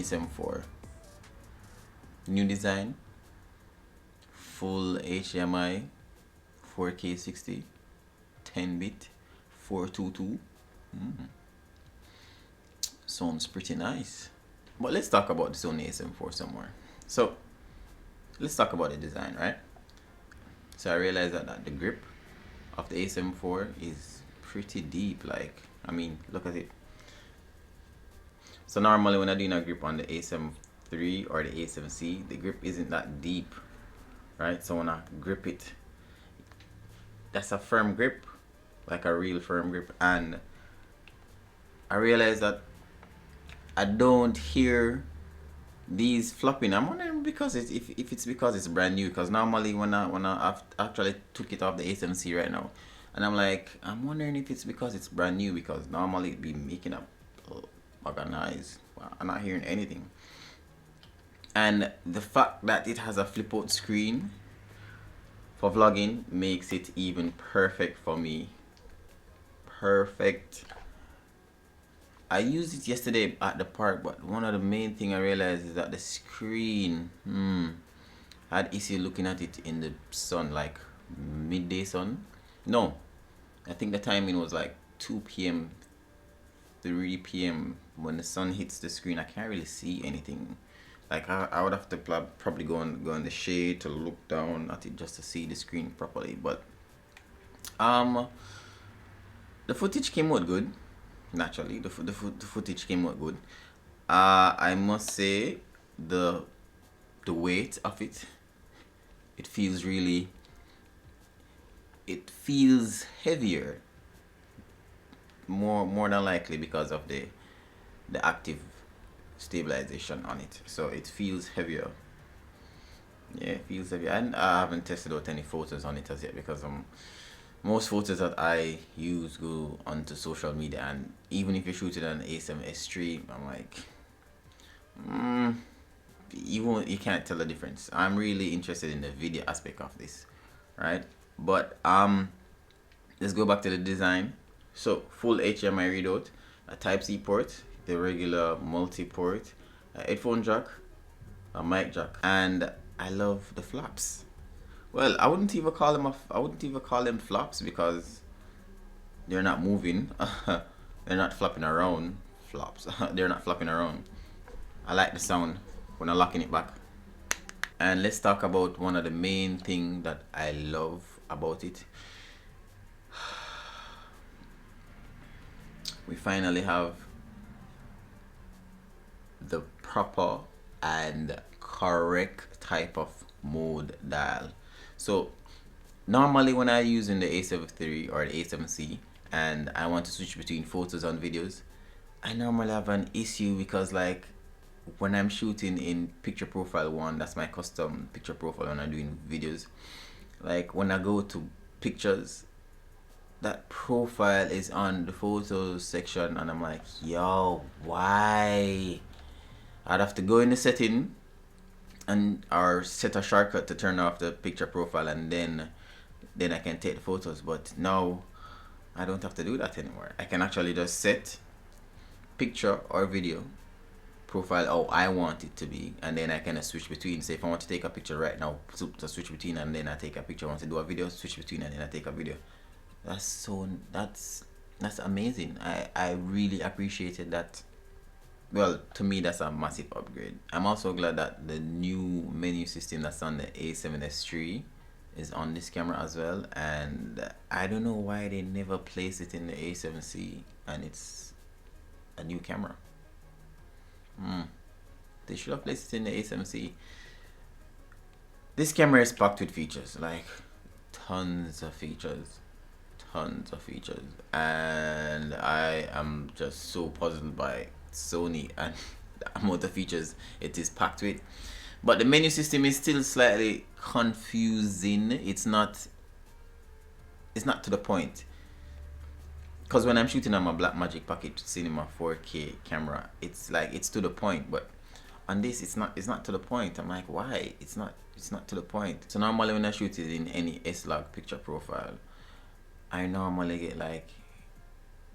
A7IV. New design, full HDMI, 4K 60, 10-bit, 422. Sounds pretty nice. But let's talk about the Sony A7IV some more. So let's talk about the design, right? So I realized that the grip of the A7IV is pretty deep. Like, I mean, look at it. So normally when I'm doing a grip on the A7III or the A7C, the grip isn't that deep, right? So when I grip it, that's a firm grip, like a real firm grip. And I realized that I don't hear these flopping. I'm wondering because if it's because it's brand new. Because normally when I actually took it off the A7C right now, and I'm wondering if it's because it's brand new, because normally it'd be making up organized. Well, I'm not hearing anything. And the fact that it has a flip out screen for vlogging makes it even perfect for me. Perfect. I used it yesterday at the park, but one of the main thing I realized is that the screen, I had issue looking at it in the sun, like midday sun. No, I think the timing was like 2 p.m. 3 p.m. when the sun hits the screen. I can't really see anything. Like I would have to probably go in the shade to look down at it just to see the screen properly. But the footage came out good. Naturally, the footage came out good. I must say the weight of it, it feels heavier, more than likely because of the active stabilization on it. So it feels heavier. Yeah, it feels heavier. And I haven't tested out any photos on it as yet, because most photos that I use go onto social media, and even if you shoot it on an A7S3, I'm like, you can't tell the difference. I'm really interested in the video aspect of this, right? But let's go back to the design. So full HDMI readout, a Type-C port, the regular multi-port, a headphone jack, a mic jack, and I love the flaps. Well, I wouldn't even call them flaps, because they're not moving. They're not flapping around. Flops. They're not flapping around. I like the sound when I'm locking it back. And let's talk about one of the main things that I love about it. We finally have the proper and correct type of mode dial. So normally when I'm using the A7III or the A7C and I want to switch between photos and videos, I normally have an issue, because like when I'm shooting in picture profile 1, that's my custom picture profile when I'm doing videos, like when I go to pictures, that profile is on the photos section, and I'm like, yo, why? I'd have to go in the setting or set a shortcut to turn off the picture profile, and then I can take the photos. But now I don't have to do that anymore. I can actually just set picture or video profile how I want it to be, and then I can switch between. Say if I want to take a picture right now, to switch between, and then I take a picture. I want to do a video, switch between, and then I take a video. That's amazing. I really appreciated that. Well, to me, that's a massive upgrade. I'm also glad that the new menu system that's on the A7S3 is on this camera as well. And I don't know why they never placed it in the A7C, and it's a new camera. They should have placed it in the A7C. This camera is packed with features, like tons of features, and I am just so puzzled by Sony and the amount of features it is packed with. But the menu system is still slightly confusing. It's not to the point, because when I'm shooting on my Blackmagic Pocket Cinema 4K camera, it's like it's to the point, but on this it's not to the point. I'm like, why? It's not to the point. So normally when I shoot it in any S-Log picture profile, I normally get like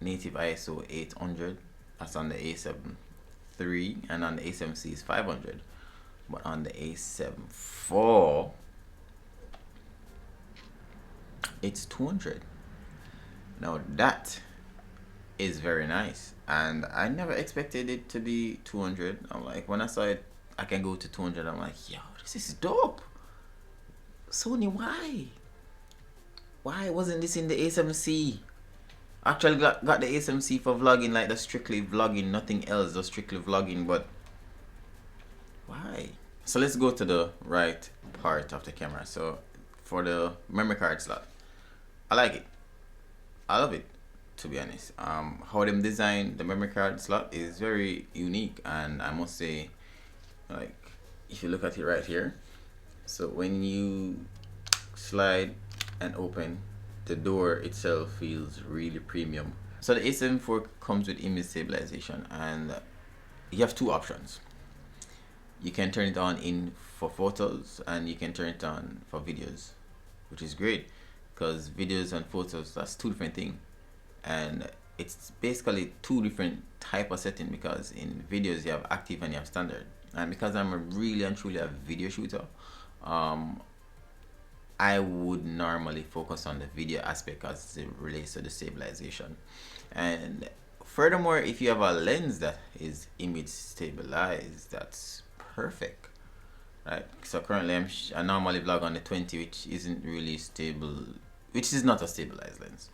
native ISO 800. That's on the A7 A7III and on the A7C is 500, but on the A7IV it's 200. Now that is very nice, and I never expected it to be 200. I'm like, when I saw it I can go to 200, I'm like, yo, this is dope. Sony, why wasn't this in the A7C? Actually got the A7C for vlogging, like the strictly vlogging, nothing else, just strictly vlogging, but why? So let's go to the right part of the camera. So for the memory card slot, I like it. I love it, to be honest. How them design the memory card slot is very unique, and I must say, like, if you look at it right here, so when you slide and open, the door itself feels really premium. So the A7IV comes with image stabilization, and you have two options. You can turn it on in for photos, and you can turn it on for videos, which is great, because videos and photos, that's two different things, and it's basically two different type of setting, because in videos you have active and you have standard. And because I'm a really and truly a video shooter, I would normally focus on the video aspect as it relates to the stabilization. And furthermore, if you have a lens that is image stabilized, that's perfect, right? So currently I normally vlog on the 20, which isn't really stable, which is not a stabilized lens.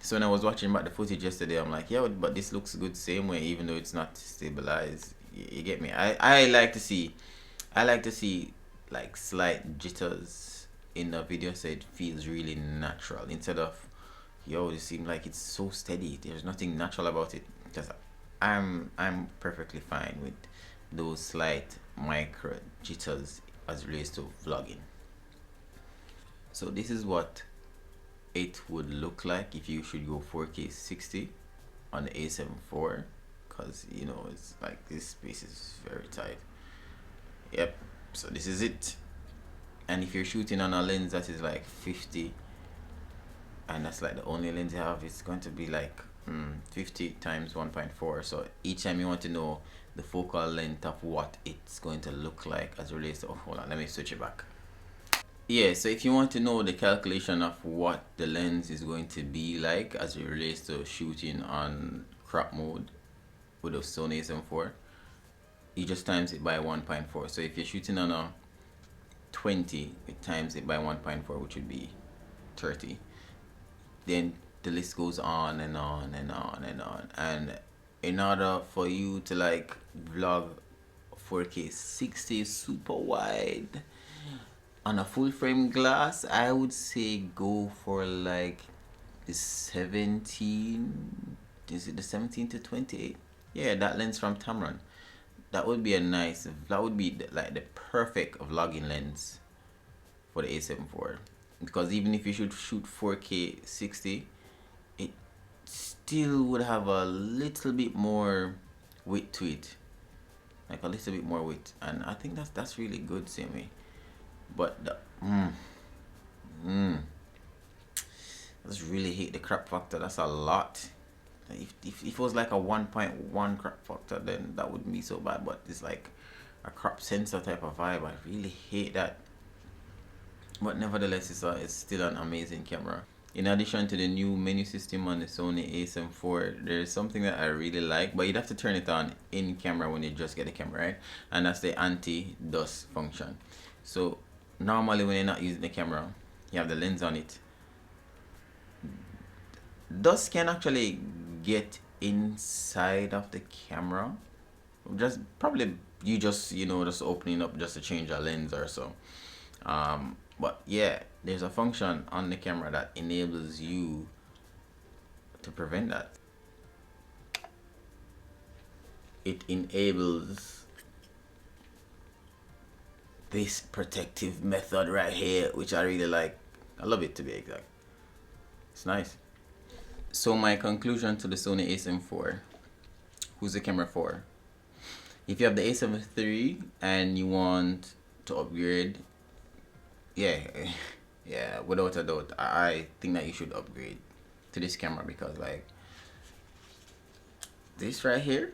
So when I was watching back the footage yesterday, I'm like, yeah, but this looks good same way, even though it's not stabilized. You get me? I like to see like slight jitters in the video, so it feels really natural, instead of, yo, it seems like it's so steady, there's nothing natural about it. Because I'm perfectly fine with those slight micro jitters as it relates to vlogging. So this is what it would look like if you should go 4K 60 on the A7IV, because you know, it's like this space is very tight. Yep, so this is it. And if you're shooting on a lens that is like 50, and that's like the only lens you have, it's going to be like 50 times 1.4. so each time you want to know the focal length of what it's going to look like as it relates to, oh, hold on, let me switch it back. Yeah, so if you want to know the calculation of what the lens is going to be like as it relates to shooting on crop mode with a Sony A7IV, you just times it by 1.4. so if you're shooting on a 20, it times it by 1.4, which would be 30. Then the list goes on and on and on and on. And in order for you to like vlog 4K 60 super wide on a full frame glass, I would say go for like the 17, is it the 17 to 28? Yeah, that lens from Tamron. That would be that would be like the perfect vlogging lens for the A7IV. Because even if you should shoot 4K 60, it still would have a little bit more width to it, like a little bit more width, and I think that's really good same way. But the I just really hate the crop factor. That's a lot. If it was like a 1.1 crop factor, then that wouldn't be so bad, but it's like a crop sensor type of vibe. I really hate that. But nevertheless, it's still an amazing camera. In addition to the new menu system on the Sony A7IV, there's something that I really like, but you'd have to turn it on in camera when you just get the camera, right? And that's the anti-dust function. So normally when you're not using the camera, you have the lens on it, dust can actually get inside of the camera. Just probably you just opening up just to change a lens or so. But yeah, there's a function on the camera that enables you to prevent that. It enables this protective method right here, which I really like. I love it, to be exact. It's nice. So my conclusion to the Sony A7IV, who's the camera for? If you have the A7III and you want to upgrade, yeah, without a doubt, I think that you should upgrade to this camera, because like this right here,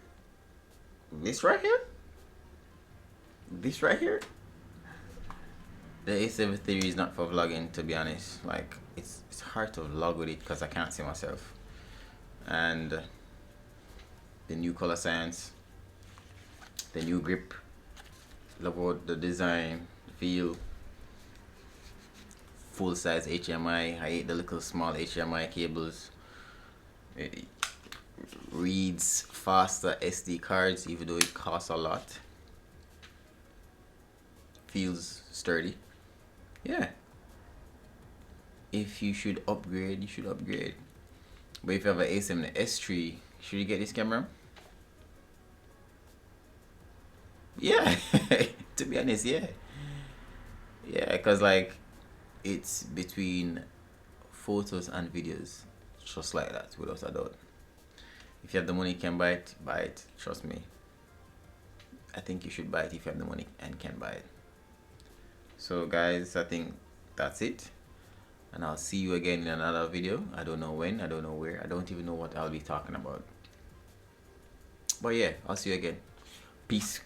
This right here. This right here. The A7III is not for vlogging, to be honest. Like, it's hard to vlog with it because I can't see myself. And the new color science, the new grip, love what the design, feel, full size HDMI. I hate the little small HDMI cables. It reads faster SD cards, even though it costs a lot. Feels sturdy. Yeah. If you should upgrade, you should upgrade. But if you have an A7S3, should you get this camera? Yeah. To be honest, yeah. Yeah, because like it's between photos and videos, just like that, without a doubt. If you have the money, you can buy it, buy it. Trust me. I think you should buy it if you have the money and can buy it. So guys, I think that's it. And I'll see you again in another video. I don't know when, I don't know where, I don't even know what I'll be talking about. But yeah, I'll see you again. Peace.